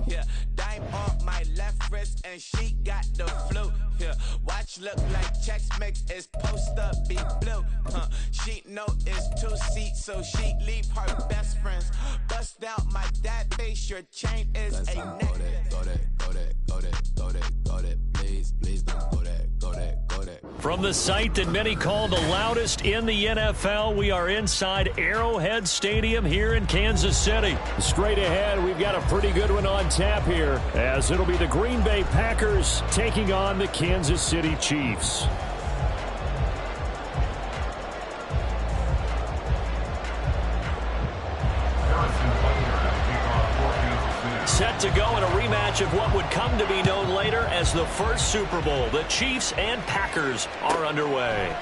Yeah, dime on my left wrist and she got the flu. Yeah, watch look like checks mix is post up be blue. She know it's 2 seats, so she leave her best friends. Bust out my dad base, your chain is a necklace. Go that, please don't go that. From the site that many call the loudest in the NFL, we are inside Arrowhead Stadium here in Kansas City. Straight ahead, we've got a pretty good one on tap here, as it'll be the Green Bay Packers taking on the Kansas City Chiefs. Set to go in a rematch of what would come to be known later as the first Super Bowl. The Chiefs and Packers are underway.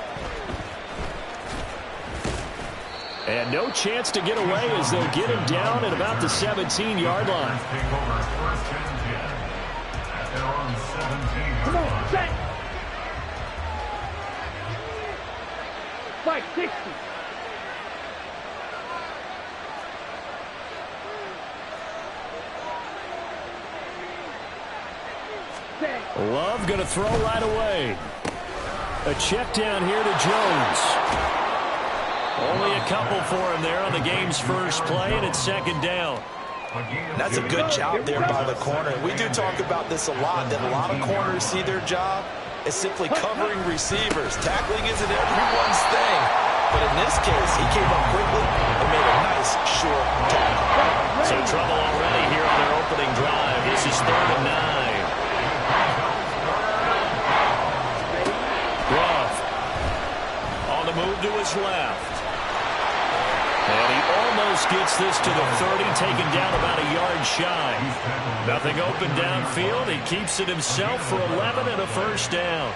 And no chance to get away as they'll get him down at about the 17-yard line. Come on, set! 560. Love going to throw right away. A check down here to Jones. Only a couple for him there on the game's first play, and it's second down. That's a good job there by the corner. We do talk about this a lot, that a lot of corners see their job as simply covering receivers. Tackling isn't everyone's thing. But in this case, he came up quickly and made a nice, short tackle. So trouble already here on their opening drive. This is 3rd and 9. On the move to his left. And he almost gets this to the 30, taken down about a yard shy. Nothing open downfield. He keeps it himself for 11 and a first down.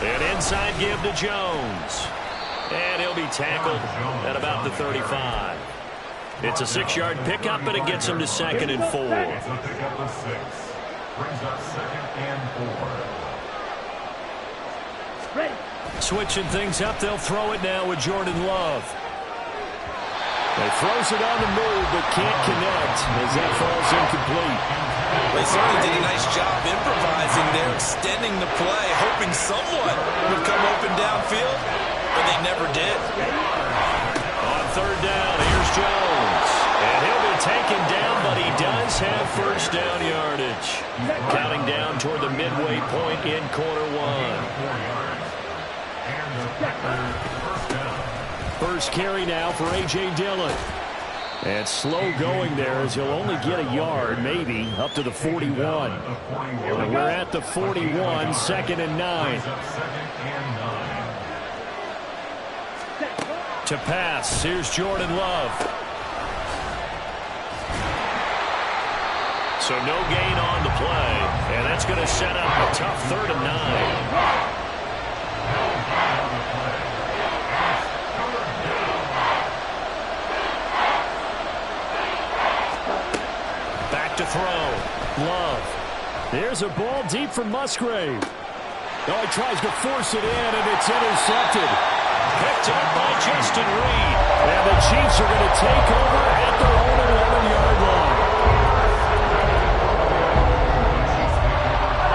An inside give to Jones. And he'll be tackled at about the 35. It's a 6-yard pickup, and it gets him to 2nd and 4. Switching things up, they'll throw it now with Jordan Love. They throws it on the move, but can't connect as that falls incomplete. They certainly did a nice job improvising there, extending the play, hoping someone would come open downfield, but they never did. On 3rd down, here's Jones. And he'll be taken down, but he does have first down yardage. Counting down toward the midway point in quarter 1. First carry now for A.J. Dillon. And slow going there as he'll only get a yard, maybe, up to the 41. And we're at the 41, 2nd and 9. To pass, here's Jordan Love. So no gain on the play, and that's going to set up a tough 3rd and 9. Back to throw. Love. There's a ball deep from Musgrave. Oh, he tries to force it in, and it's intercepted. Picked up by Justin Reed. And the Chiefs are going to take over at their own 11-yard line.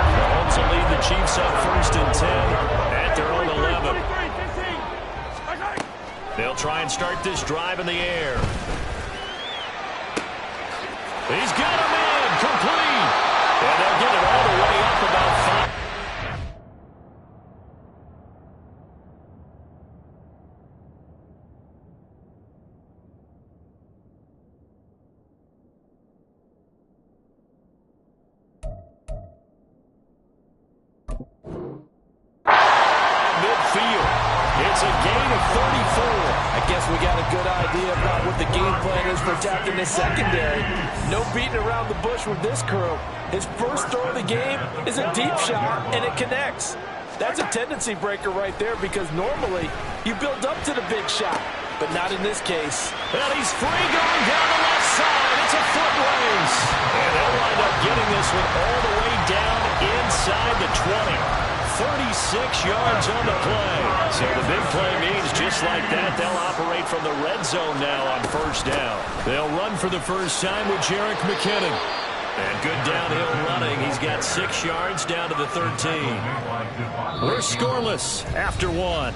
Mahomes will lead the Chiefs up 1st and 10 at their own 11. They'll try and start this drive in the air. He's got him in, complete. And they'll get it all the way up about 5. It's a gain of 34. I guess we got a good idea about what the game plan is for attacking this secondary. No beating around the bush with this crew. His first throw of the game is a deep shot, and it connects. That's a tendency breaker right there because normally you build up to the big shot, but not in this case. And he's free going down the left side. It's a foot race. And they'll wind up getting this one all the way down inside the 20. 36 yards on the play. So the big play means just like that, they'll operate from the red zone now on first down. They'll run for the first time with Jerick McKinnon. And good downhill running. He's got 6 yards down to the 13. We're scoreless after one.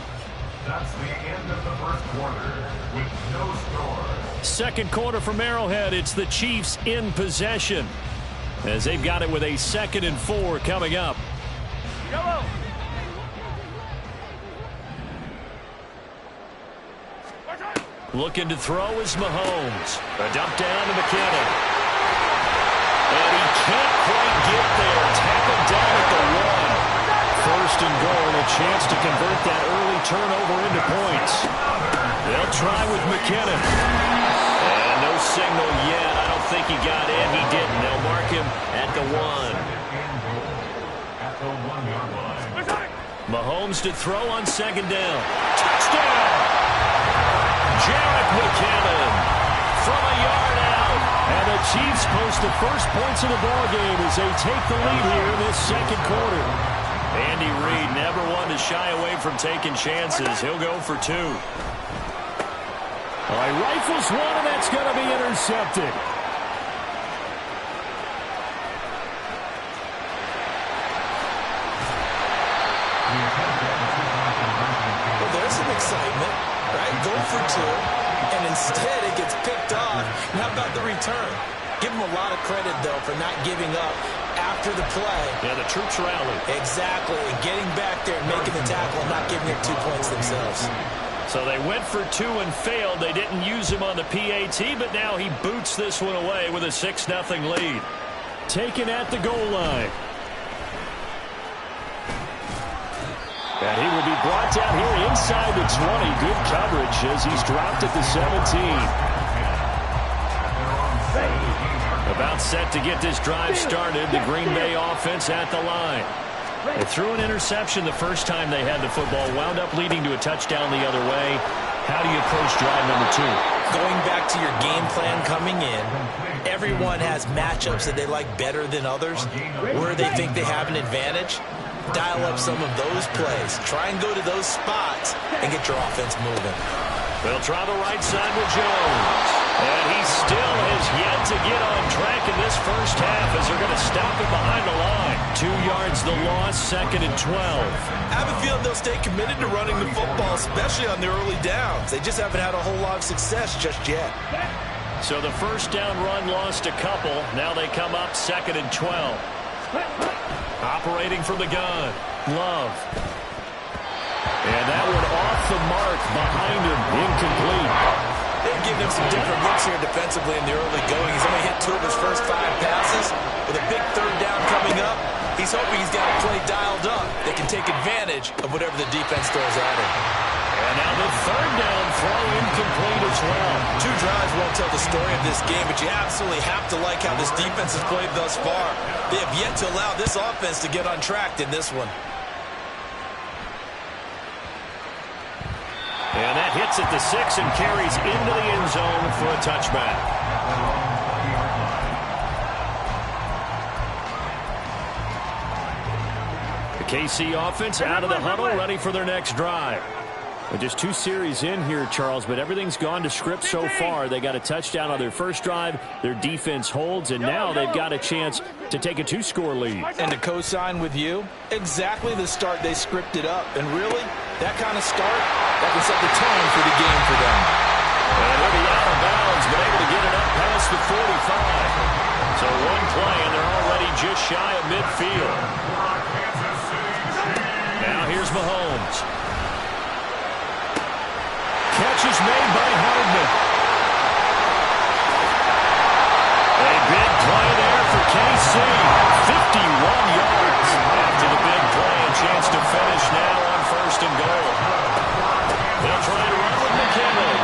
That's the end of the first quarter with no score. Second quarter from Arrowhead. It's the Chiefs in possession as they've got it with a 2nd and 4 coming up. Looking to throw is Mahomes. A dump down to McKinnon. And he can't quite get there. Tackled down at the 1. First and goal, a chance to convert that early turnover into points. They'll try with McKinnon. And no signal yet. I don't think he got in. He didn't. They'll mark him at the 1. Mahomes to throw on 2nd down. Touchdown! Jerick McKinnon from a yard out. And the Chiefs post the first points of the ballgame as they take the lead here in this second quarter. Andy Reid never wanted to shy away from taking chances. He'll go for 2. All right, rifles one, and that's going to be intercepted. Well, there's some excitement, right? Go for 2, and instead it gets picked off. And how about the return? Give him a lot of credit, though, for not giving up after the play. Yeah, the troops rally. Exactly. And getting back there and making the tackle and not giving it 2 points themselves. So they went for 2 and failed. They didn't use him on the PAT, but now he boots this one away with a 6-0 lead. Taken at the goal line. And he will be brought down here inside the 20. Good coverage as he's dropped at the 17. About set to get this drive started. The Green Bay offense at the line. They threw an interception the first time they had the football. Wound up leading to a touchdown the other way. How do you approach drive number 2? Going back to your game plan coming in, everyone has matchups that they like better than others. Where they think they have an advantage, dial up some of those plays. Try and go to those spots and get your offense moving. They'll try the right side with Jones. And he still has yet to get on track in this first half as they're going to stop him behind the line. 2 yards the loss, 2nd and 12. I have a feeling they'll stay committed to running the football, especially on the early downs. They just haven't had a whole lot of success just yet. So the first down run lost a couple. Now they come up 2nd and 12. Operating from the gun. Love. And that one off the mark behind him. Incomplete. They've given him some different looks here defensively in the early going. He's only hit 2 of his first 5 passes. With a big 3rd down coming up, he's hoping he's got a play dialed up that can take advantage of whatever the defense throws at him. And now the 3rd down throw incomplete as well. 2 drives won't tell the story of this game, but you absolutely have to like how this defense has played thus far. They have yet to allow this offense to get untracked in this one. And that hits at the 6 and carries into the end zone for a touchback. The KC offense out of the huddle, ready for their next drive. Well, just 2 series in here, Charles, but everything's gone to script so far. They got a touchdown on their first drive. Their defense holds, and now they've got a chance to take a 2-score lead. And to co-sign with you, exactly the start they scripted up. And really, that kind of start, that can set the tone for the game for them. And he'll be out of bounds, but able to get it up past the 45. So 1 play, and they're already just shy of midfield. Now here's Mahomes. Catch is made by Hardman. A big play there for KC. 51 yards after the big play. A chance to finish now on 1st and goal. They'll try to run with McKinnon.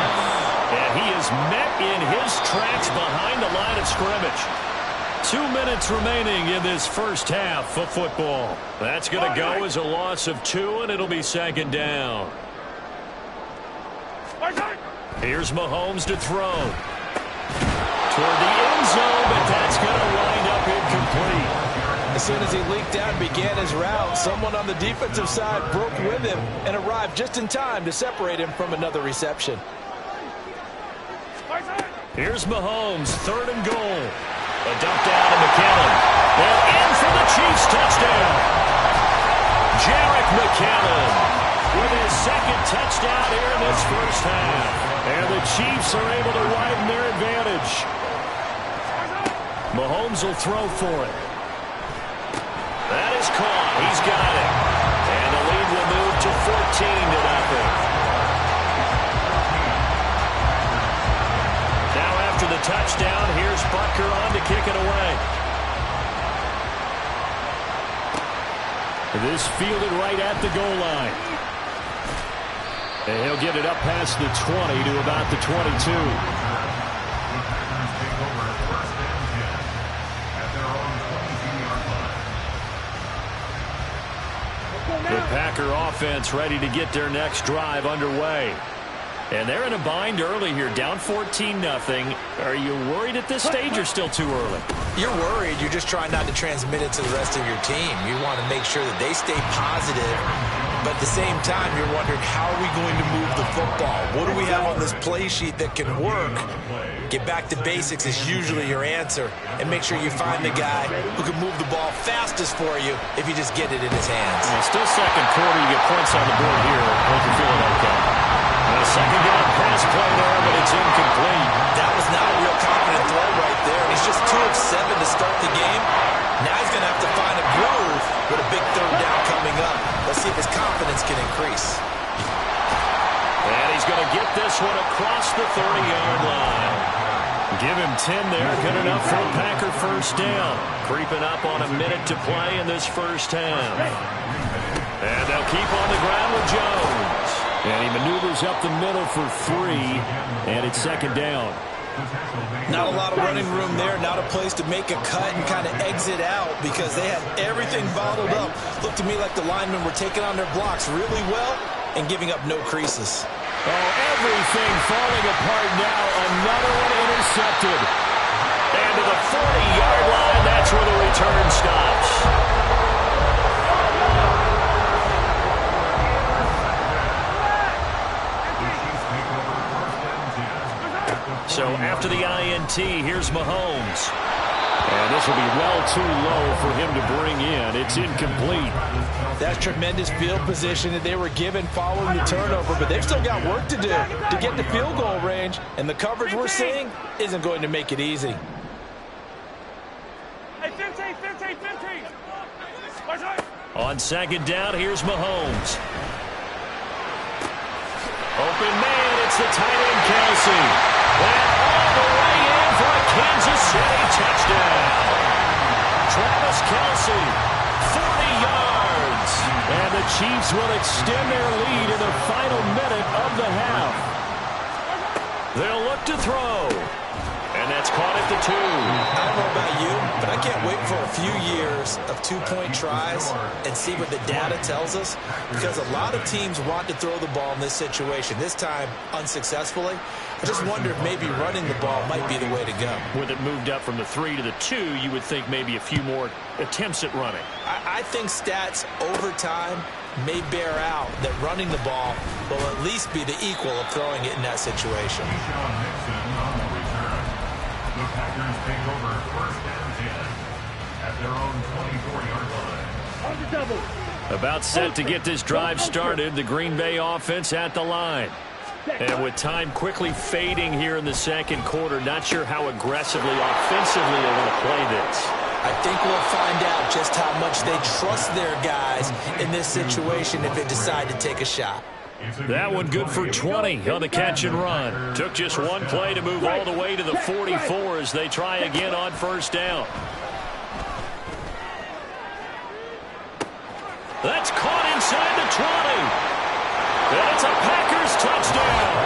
And he is met in his tracks behind the line of scrimmage. 2 minutes remaining in this first half of football. That's going to go as a loss of 2, and it'll be 2nd down. Here's Mahomes to throw. Toward the end zone, but that's going to wind up incomplete. As soon as he leaked out and began his route, someone on the defensive side broke with him and arrived just in time to separate him from another reception. Here's Mahomes, 3rd and goal. A dump down to McKinnon. And in for the Chiefs touchdown. Jarek McKinnon with his 2nd touchdown here in this first half. And the Chiefs are able to widen their advantage. Mahomes will throw for it. That is caught. He's got it. And the lead will move to 14-0. Now after the touchdown, here's Butker on to kick it away. This fielded right at the goal line. And he'll get it up past the 20 to about the 22. The Packer offense ready to get their next drive underway. And they're in a bind early here, down 14-0. Are you worried at this stage or still too early? You're worried. You're just trying not to transmit it to the rest of your team. You want to make sure that they stay positive. But at the same time, you're wondering, how are we going to move the football? What do we have on this play sheet that can work? Get back to basics is usually your answer. And make sure you find the guy who can move the ball fastest for you if you just get it in his hands. Well, still second quarter. You get points on the board here. I hope you're feeling okay. A second down pass play there, but it's incomplete. That was not a real confident throw right there. And he's just 2 of 7 to start the game. Now he's going to have to find a groove with a big 3rd down coming up. Let's see if his confidence can increase. And he's going to get this one across the 30-yard line. Give him 10 there. Good enough for a Packer first down. Creeping up on a minute to play in this first half. And they'll keep on the ground with Jones. And he maneuvers up the middle for 3. And it's 2nd down. Not a lot of running room there. Not a place to make a cut and kind of exit out because they had everything bottled up. Looked to me like the linemen were taking on their blocks really well and giving up no creases. Oh, everything falling apart now. Another one intercepted. And to the 40-yard line, that's where the return stops. So after the INT, here's Mahomes. And this will be well too low for him to bring in. It's incomplete. That's tremendous field position that they were given following the turnover, but they've still got work to do to get to field goal range, and the coverage we're seeing isn't going to make it easy. On 2nd down, here's Mahomes. Open man, it's the tight end, Kelsey. And all the way in for a Kansas City touchdown. Travis Kelsey, 40 yards. And the Chiefs will extend their lead in the final minute of the half. They'll look to throw. And that's caught at the 2. I don't know about you, but I can't wait for a few years of 2-point tries and see what the data tells us, because a lot of teams want to throw the ball in this situation, this time unsuccessfully. I just wonder if maybe running the ball might be the way to go. With it moved up from the 3 to the 2, you would think maybe a few more attempts at running. I think stats over time may bear out that running the ball will at least be the equal of throwing it in that situation. The Packers take over 1st and 10 at their own 24-yard line. About set to get this drive started, the Green Bay offense at the line. And with time quickly fading here in the 2nd quarter, not sure how aggressively, offensively they want to play this. I think we'll find out just how much they trust their guys in this situation if they decide to take a shot. That one good for 20 on the catch and run. Took just one play to move all the way to the 44 as they try again on 1st down. That's caught inside the 20. And it's a Packers touchdown.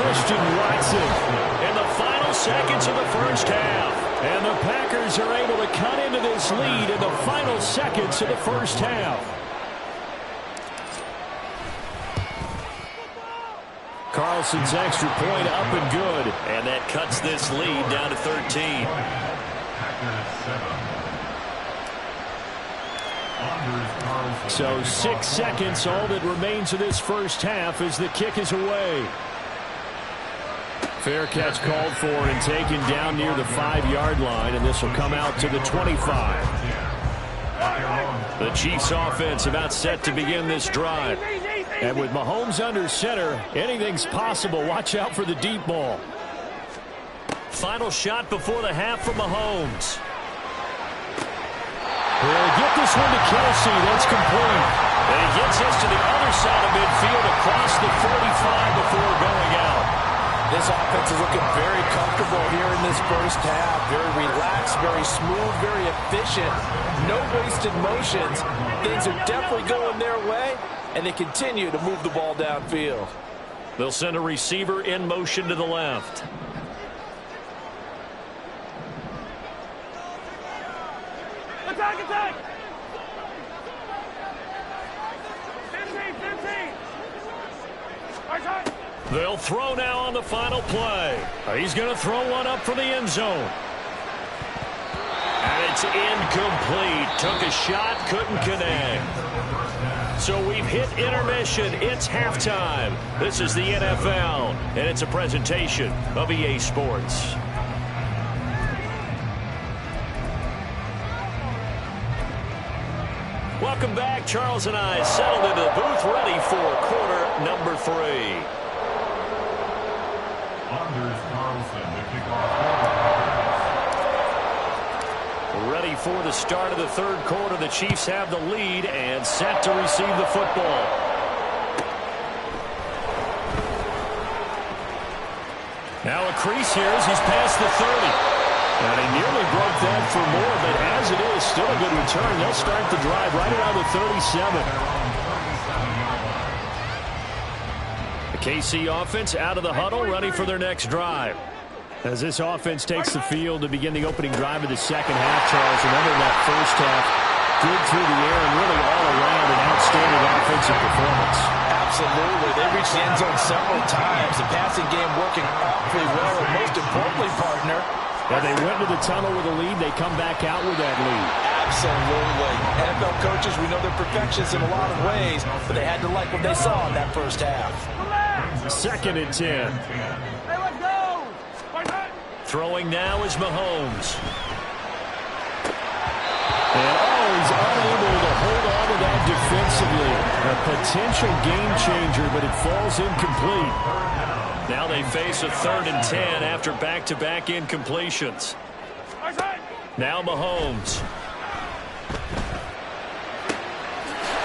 Christian Watson in the final seconds of the first half. And the Packers are able to cut into this lead in the final seconds of the first half. Carlson's extra point up and good. And that cuts this lead down to 13. So 6 seconds, all that remains of this first half as the kick is away. Fair catch called for and taken down near the 5-yard line, and this will come out to the 25. The Chiefs offense about set to begin this drive. And with Mahomes under center, anything's possible. Watch out for the deep ball. Final shot before the half from Mahomes. He'll get this one to Kelsey. That's complete. And he gets us to the other side of midfield across the 45 before going out. This offense is looking very comfortable here in this first half. Very relaxed, very smooth, very efficient. No wasted motions. Things are definitely going their way, and they continue to move the ball downfield. They'll send a receiver in motion to the left. Attack, attack! 15. They'll throw now on the final play. He's going to throw one up for the end zone. And it's incomplete. Took a shot, couldn't connect. So we've hit intermission. It's halftime. This is the NFL, and it's a presentation of EA Sports. Welcome back. Charles and I settled into the booth, ready for quarter number 3. Anders Carlson to kick off. Ready for the start of the third quarter. The Chiefs have the lead and set to receive the football. Now a crease here as he's past the 30. And he nearly broke that for more, but as it is, still a good return. They'll start the drive right around the 37. The KC offense out of the huddle, ready for their next drive. As this offense takes the field to begin the opening drive of the second half, Charles, remember that first half, good through the air and really all around an outstanding offensive performance. Absolutely. They reached the end zone several times. The passing game working awfully well, and most importantly, partner, yeah, they went to the tunnel with a lead. They come back out with that lead. Absolutely. NFL coaches, we know they're perfectionists in a lot of ways, but they had to like what they saw in that first half. 2nd and 10. Hey, let's go! Throwing now is Mahomes. And he's unable to hold on to that defensively. A potential game changer, but it falls incomplete. Now they face a 3rd and 10 after back-to-back incompletions. Now Mahomes.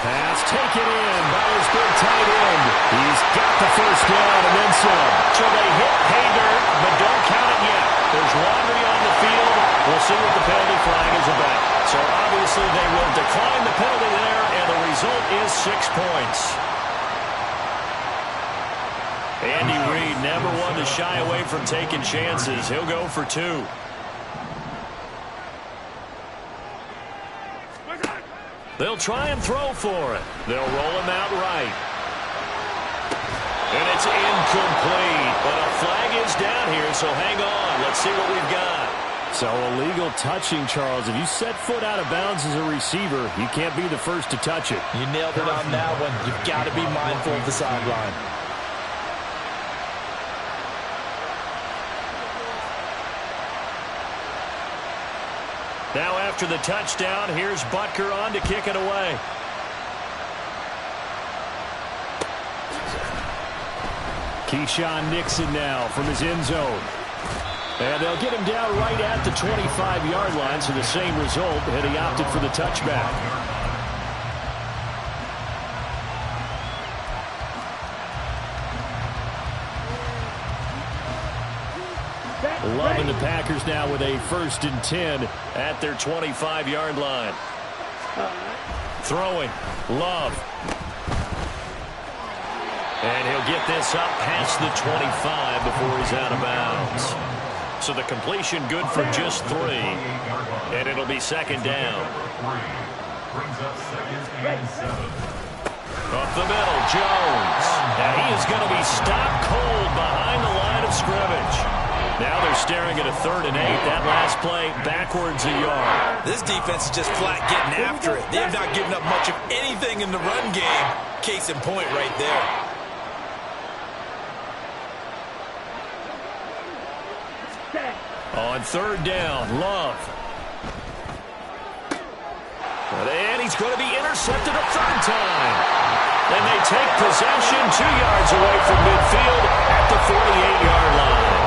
Pass taken in by his big tight end. He's got the first down and then some. So they hit pay dirt, but don't count it yet. There's laundry on the field. We'll see what the penalty flag is about. So obviously they will decline the penalty there, and the result is 6 points. Andy Reid never one to shy away from taking chances. He'll go for 2. They'll try and throw for it. They'll roll him out right. And it's incomplete. But a flag is down here, so hang on. Let's see what we've got. So illegal touching, Charles. If you set foot out of bounds as a receiver, you can't be the first to touch it. You nailed it on that one. You've got to be mindful of the sideline. Now after the touchdown, here's Butker on to kick it away. Keyshawn Nixon now from his end zone. And they'll get him down right at the 25-yard line, so the same result, and he opted for the touchback. Loving the Packers now with a 1st and 10 at their 25-yard line. Throwing. Love. And he'll get this up past the 25 before he's out of bounds. So the completion good for just 3. And it'll be 2nd down. Brings up 2nd and 7. Up the middle, Jones. Now he is going to be stopped cold behind the line of scrimmage. Now they're staring at a 3rd and 8. That last play, backwards a yard. This defense is just flat getting after it. They have not given up much of anything in the run game. Case in point right there. On 3rd down, Love. And he's going to be intercepted a 3rd time. Then they take possession 2 yards away from midfield at the 48-yard line.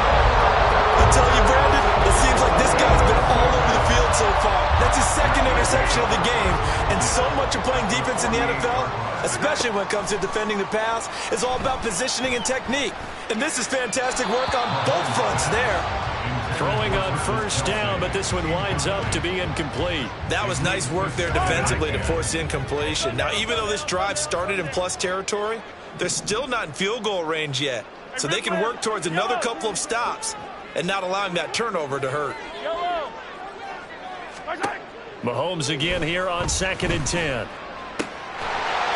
I tell you, Brandon, it seems like this guy's been all over the field so far. That's his 2nd interception of the game. And so much of playing defense in the NFL, especially when it comes to defending the pass, is all about positioning and technique. And this is fantastic work on both fronts there. Throwing on 1st down, but this one winds up to be incomplete. That was nice work there defensively to force incompletion. Now, even though this drive started in plus territory, they're still not in field goal range yet. So they can work towards another couple of stops and not allowing that turnover to hurt. Mahomes again here on 2nd and 10.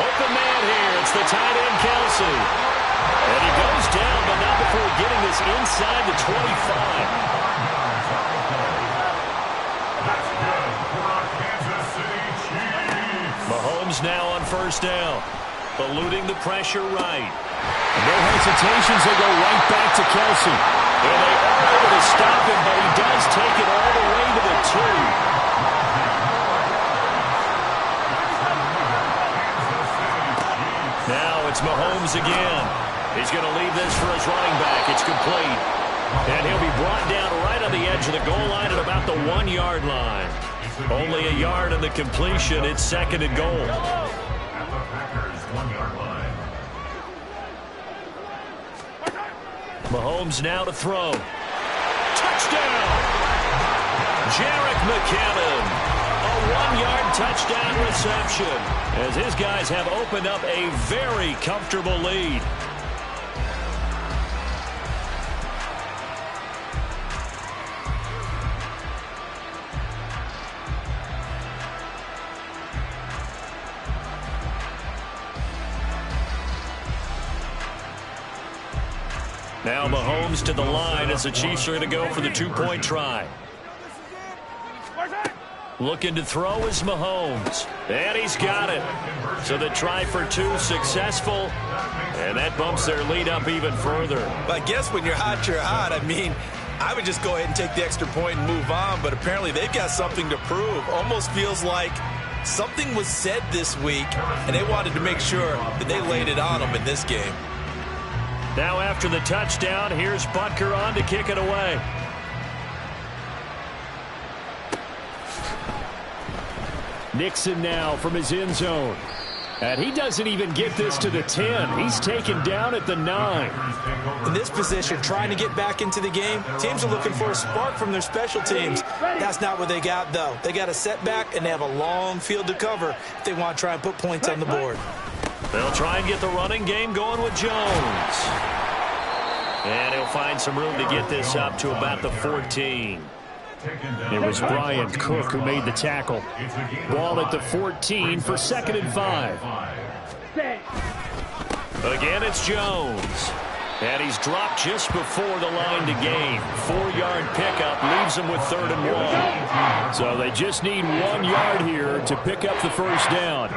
Open man here. It's the tight end, Kelsey. And he goes down, but not before getting this inside the 25. Mahomes now on 1st down. Eluding the pressure right. No hesitations. They go right back to Kelsey. And they are able to stop him, but he does take it all the way to the 2. Now it's Mahomes again. He's going to leave this for his running back. It's complete. And he'll be brought down right on the edge of the goal line at about the 1-yard line. Only a yard on the completion. It's 2nd and goal. Mahomes now to throw. Touchdown! Jerick McKinnon. A 1-yard touchdown reception as his guys have opened up a very comfortable lead. Now Mahomes to the line as the Chiefs are going to go for the 2-point try. Looking to throw is Mahomes. And he's got it. So the try for 2 successful. And that bumps their lead up even further. But I guess when you're hot, you're hot. I mean, I would just go ahead and take the extra point and move on. But apparently they've got something to prove. Almost feels like something was said this week, and they wanted to make sure that they laid it on them in this game. Now after the touchdown, here's Butker on to kick it away. Nixon now from his end zone. And he doesn't even get this to the 10. He's taken down at the 9. In this position, trying to get back into the game, teams are looking for a spark from their special teams. That's not what they got, though. They got a setback, and they have a long field to cover if they want to try and put points on the board. They'll try and get the running game going with Jones. And he'll find some room to get this up to about the 14. It was Brian Cook who made the tackle. Ball at the 14 for 2nd and 5. Again, it's Jones. And he's dropped just before the line to gain. 4-yard pickup leaves him with 3rd and 1. So they just need 1 yard here to pick up the 1st down.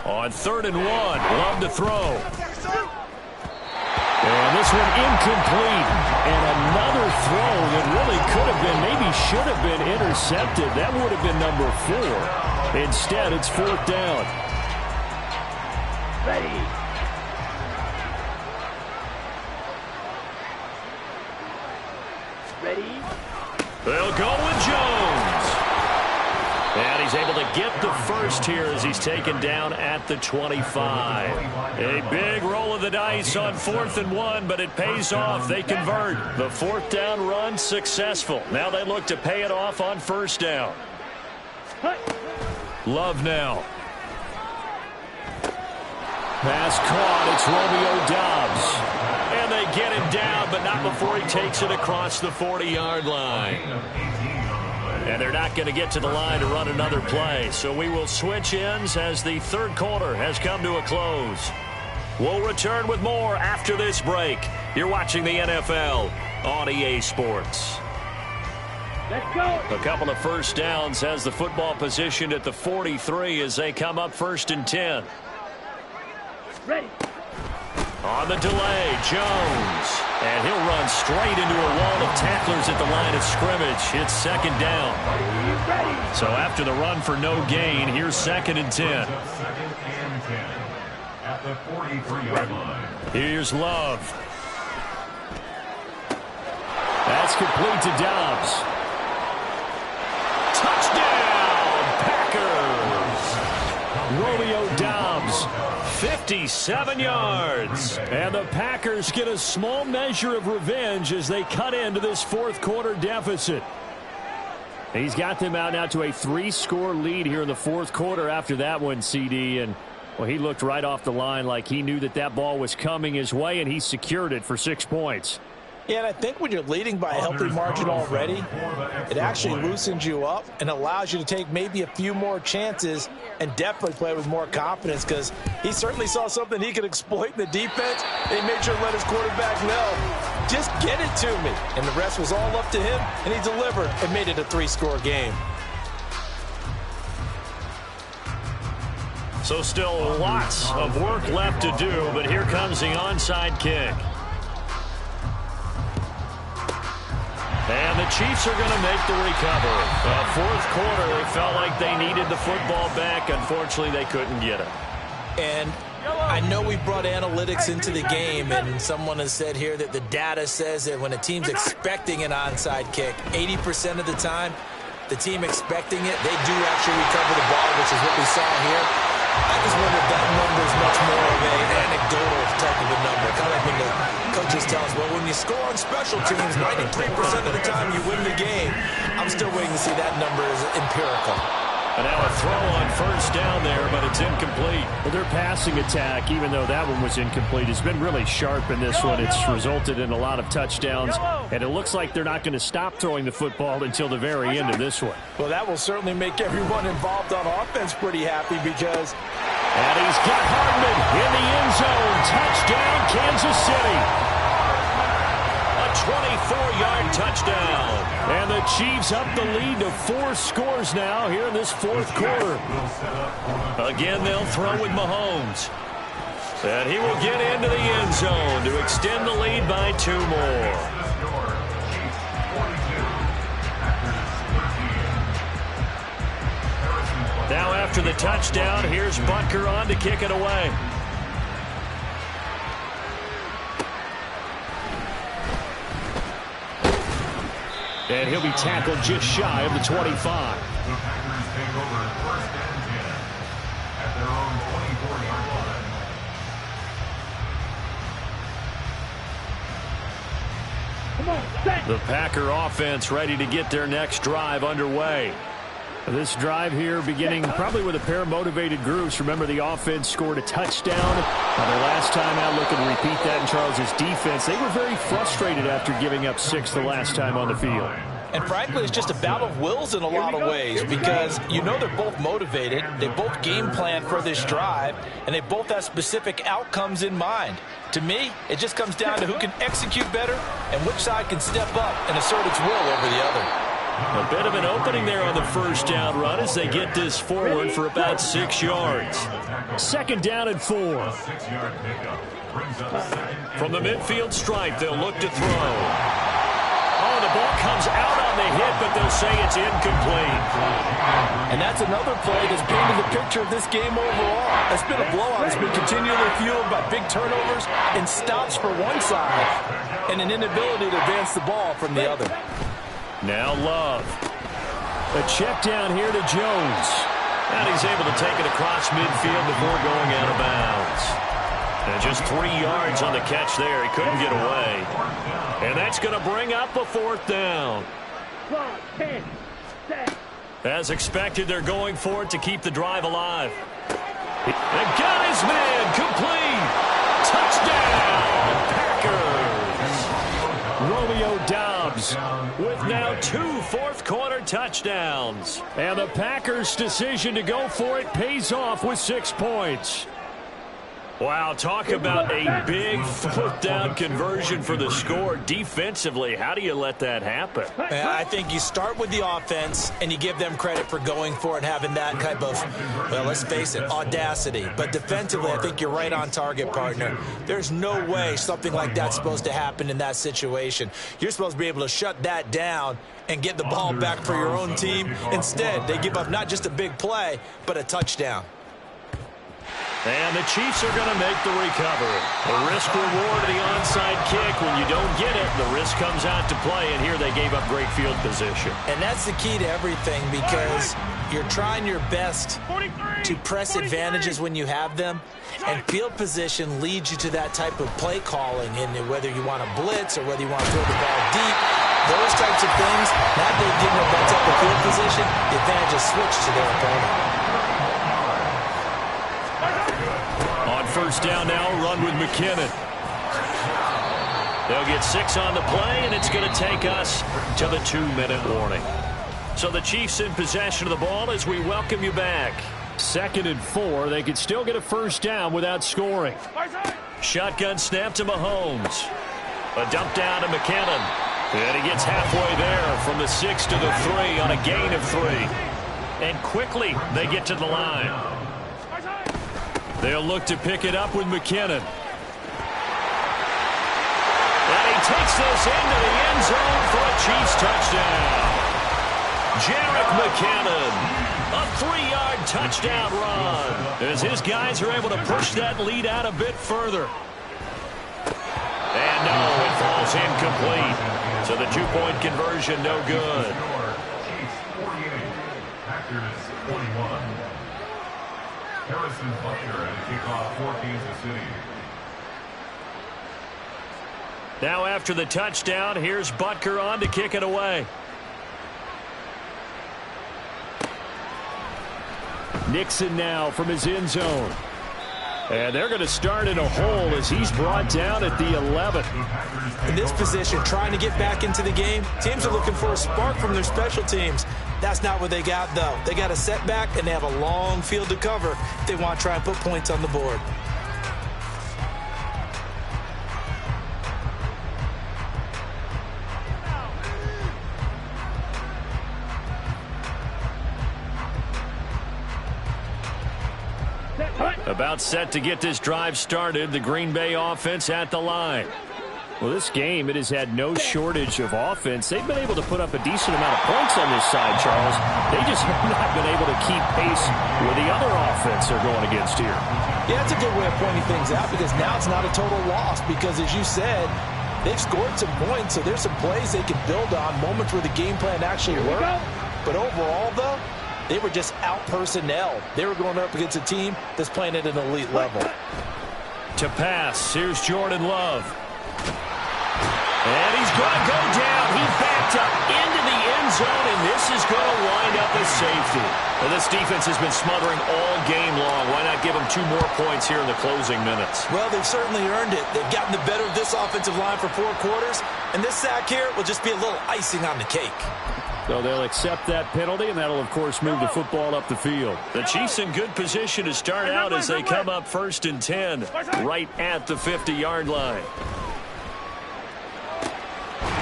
On 3rd and 1, Love to throw. And this one incomplete. And another throw that really could have been, maybe should have been intercepted. That would have been number 4. Instead, it's 4th down. Ready. Ready. They'll go with Jones. And he's able to get the first here as he's taken down at the 25. A big roll of the dice on 4th and 1, but it pays off. They convert. The 4th down run successful. Now they look to pay it off on 1st down. Love now. Pass caught. It's Romeo Doubs. And they get him down, but not before he takes it across the 40-yard line. And they're not going to get to the line to run another play. So we will switch ends as the 3rd quarter has come to a close. We'll return with more after this break. You're watching the NFL on EA Sports. Let's go. A couple of first downs has the football positioned at the 43 as they come up 1st and 10. Ready. On the delay, Jones. And he'll run straight into a wall of tacklers at the line of scrimmage. It's 2nd down. So after the run for no gain, here's 2nd and 10. 2nd and 10 at the 43-yard line. Here's Love. That's complete to Dobbs. Touchdown, Packers! Romeo Dobbs, 57 yards. And the Packers get a small measure of revenge as they cut into this 4th quarter deficit. He's got them out now to a 3-score lead here in the 4th quarter after that one, CD. And, well, he looked right off the line like he knew that that ball was coming his way, and he secured it for 6 points. Yeah, and I think when you're leading by a healthy margin already, it actually loosens you up and allows you to take maybe a few more chances and definitely play with more confidence, because he certainly saw something he could exploit in the defense. They made sure to let his quarterback know, just get it to me. And the rest was all up to him, and he delivered and made it a 3-score game. So still lots of work left to do, but here comes the onside kick. And the Chiefs are going to make the recovery. 4th quarter, they felt like they needed the football back. Unfortunately, they couldn't get it. And I know we brought analytics into the game, and someone has said here that the data says that when a team's expecting an onside kick, 80% of the time, the team expecting it, they do actually recover the ball, which is what we saw here. I just wonder if that number is much more of an anecdotal type of a number. Kind of like when the coaches tell us, well, when you score on special teams, 93% of the time you win the game. I'm still waiting to see that number as empirical. And now a throw on 1st down there, but it's incomplete. Well, their passing attack, even though that one was incomplete, has been really sharp in this one. It's resulted in a lot of touchdowns, and it looks like they're not going to stop throwing the football until the very end of this one. Well, that will certainly make everyone involved on offense pretty happy, because... And he's got Hardman in the end zone. Touchdown, Kansas City. A 24-yard touchdown. And the Chiefs up the lead to 4 scores now here in this 4th quarter. Again, they'll throw with Mahomes. And he will get into the end zone to extend the lead by 2 more. Now after the touchdown, here's Butker on to kick it away. And he'll be tackled just shy of the 25. The Packers take over 1st and 10 at their own 24-yard line. The Packer offense ready to get their next drive underway. This drive here beginning probably with a pair of motivated groups. Remember, the offense scored a touchdown. Their last time out, looking to repeat that in Charles's defense. They were very frustrated after giving up 6 the last time on the field. And frankly, it's just a battle of wills in a lot of ways, because you know they're both motivated, they both game plan for this drive, and they both have specific outcomes in mind. To me, it just comes down to who can execute better and which side can step up and assert its will over the other. A bit of an opening there on the 1st down run as they get this forward for about 6 yards. 2nd down and 4. From the midfield stripe, they'll look to throw. Oh, the ball comes out on the hit, but they'll say it's incomplete. And that's another play that's painted the picture of this game overall. It's been a blowout. It's been continually fueled by big turnovers and stops for one side and an inability to advance the ball from the other. Now Love. A check down here to Jones. And he's able to take it across midfield before going out of bounds. And just 3 yards on the catch there. He couldn't get away. And that's going to bring up a 4th down. As expected, they're going for it to keep the drive alive. And got his man complete. Touchdown, Packers. Romeo Dobbs with now 2 4th quarter touchdowns. And the Packers' decision to go for it pays off with 6 points. Wow, talk about a big fourth down conversion for the score. Defensively, how do you let that happen? I think you start with the offense, and you give them credit for going for it and having that type of, well, let's face it, audacity. But defensively, I think you're right on target, partner. There's no way something like that's supposed to happen in that situation. You're supposed to be able to shut that down and get the ball back for your own team. Instead, they give up not just a big play, but a touchdown. And the Chiefs are going to make the recovery. The risk-reward of the onside kick. When you don't get it, the risk comes out to play, and here they gave up great field position. And that's the key to everything, because you're trying your best to press advantages when you have them, and field position leads you to that type of play calling, and whether you want to blitz or whether you want to throw the ball deep, those types of things, now they've given up that type of field position, the advantage is switched to their opponent. First down now, run with McKinnon. They'll get 6 on the play, and it's going to take us to the 2-minute warning. So the Chiefs in possession of the ball as we welcome you back. 2nd and 4. They could still get a first down without scoring. Shotgun snap to Mahomes. A dump down to McKinnon. And he gets halfway there from the 6 to the 3 on a gain of 3. And quickly they get to the line. They'll look to pick it up with McKinnon. And he takes this into the end zone for a Chiefs touchdown. Jerick McKinnon, a 3-yard touchdown run, as his guys are able to push that lead out a bit further. And no, it falls incomplete. So the 2-point conversion no good. Chiefs 48, Packers 41. Harrison Butker at kickoff for Kansas City. Now after the touchdown, here's Butker on to kick it away. Nixon now from his end zone. And they're going to start in a hole as he's brought down at the 11. In this position, trying to get back into the game, teams are looking for a spark from their special teams. That's not what they got, though. They got a setback, and they have a long field to cover if they want to try and put points on the board. About set to get this drive started, the Green Bay offense at the line. Well, this game, it has had no shortage of offense. They've been able to put up a decent amount of points on this side, Charles. They just have not been able to keep pace with the other offense they're going against here. Yeah, it's a good way of pointing things out, because now it's not a total loss, because as you said, they've scored some points, so there's some plays they can build on, moments where the game plan actually worked. But overall, though, they were just out personnel. They were going up against a team that's playing at an elite level. To pass, here's Jordan Love. And he's going to go down. He backed up into the end zone, and this is going to wind up as safety. Well, this defense has been smothering all game long. Why not give them 2 more points here in the closing minutes? Well, they've certainly earned it. They've gotten the better of this offensive line for 4 quarters, and this sack here will just be a little icing on the cake. So they'll accept that penalty, and that'll, of course, move the football up the field. The Chiefs in good position to start out as they come up 1st and 10, right at the 50-yard line.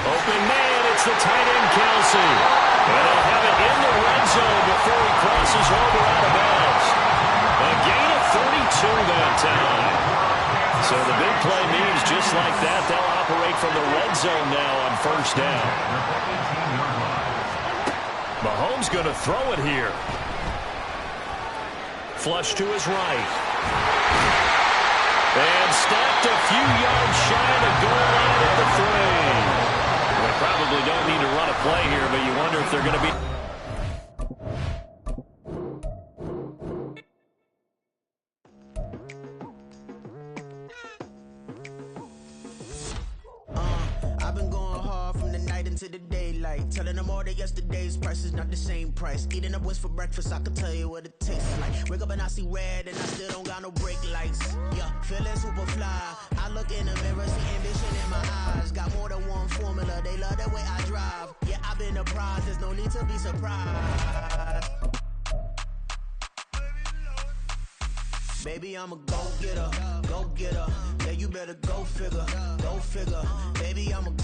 Open man, it's the tight end, Kelsey. And they'll have it in the red zone before he crosses over out of bounds. A gain of 32 that time. So the big play means just like that, they'll operate from the red zone now on 1st down. Mahomes going to throw it here. Flush to his right. And stopped a few yards shy of the goal line at the 3. They probably don't need to run a play here, but you wonder if they're going to be... I've been going hard from the night into the daylight, telling them all that yesterday's price is not the same price. Eating up what's for breakfast, I can tell you what it tastes like. Wake up and I see red, and I still don't got no brake lights. Yeah, feeling super fly. I look in the mirror, see ambition in my eyes. Got more than one formula, they love the way I drive. Yeah, I've been a prize, there's no need to be surprised. Baby, I'm a go-getter, go-getter. Yeah, you better go figure, go figure. Baby, I'm a go